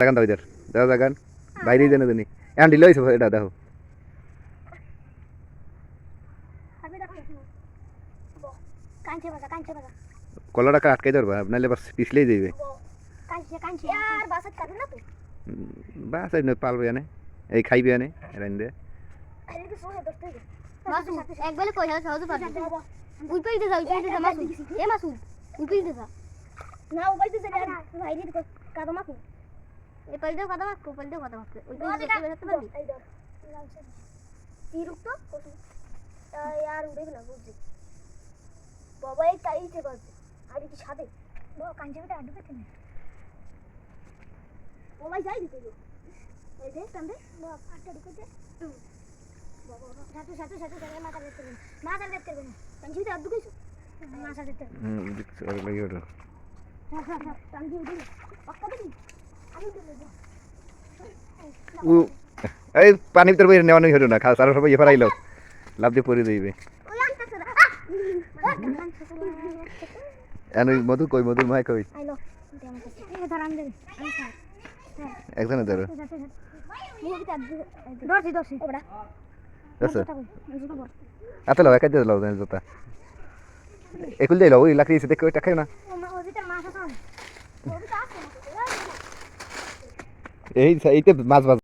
জাগান দাও ইদার দাও জাগান বাইরে দেন দেনি এখন ঢিলে হইছে এটা দেখো কলাটা আটকাই ধরবা নাহলে আবার পিছলেই যাইবে বাস এই পালবে আনে এই খাইবে আনে রাইন দে একবারে কই যাও সহজ পারবে উই পেইতে যাও মাসুদ এ মাসুদ উই পেইতে যা না ও বাইতে যা ভাই রে কাদা মাকু এ পাইতে কাদা মাকু পাইতে কাদা মাকু ওই পেইতে যেতে পারবি এই ধর ই রুক তো কত यार উড়ে গেল বুঝছি বাবা এই কাইতে বাজে আর কি সাদে বাবা কাঞ্চেটা আড্ডু পেতে না ও ভাই যাই দিতে গো এই দে তন্দে বাবা আটটা ঢুকেছে বাবা সাথে সাথে সাথে মাথা দেখতে হবে মাথা দেখতে হবে কাঞ্চেটা আড্ডু কইছো মাথা দেখতে হবে দেখছো আর লাগি ওটা তন্দে উঠে পাক্কা দিবি আমি দেব ও এই পানি ভিতর বইরে নেওয়া নই হলো না খাস আর সবাই এফারাইলো লাভ দিয়ে পড়ে যাইবে এন মধু কই মধুর মাই কই আইলো এ ধরাম দে একজনে ধরো দর্শি দর্শি ওটা আচ্ছা আতে লাও একাই লাও দেন জোতা একুল দেই লাও ওই লাকড়ি এসে দেখো এটা খাও না ওর ভিতর মাছ আছে ওর ভিতর আছে এইতে মাছ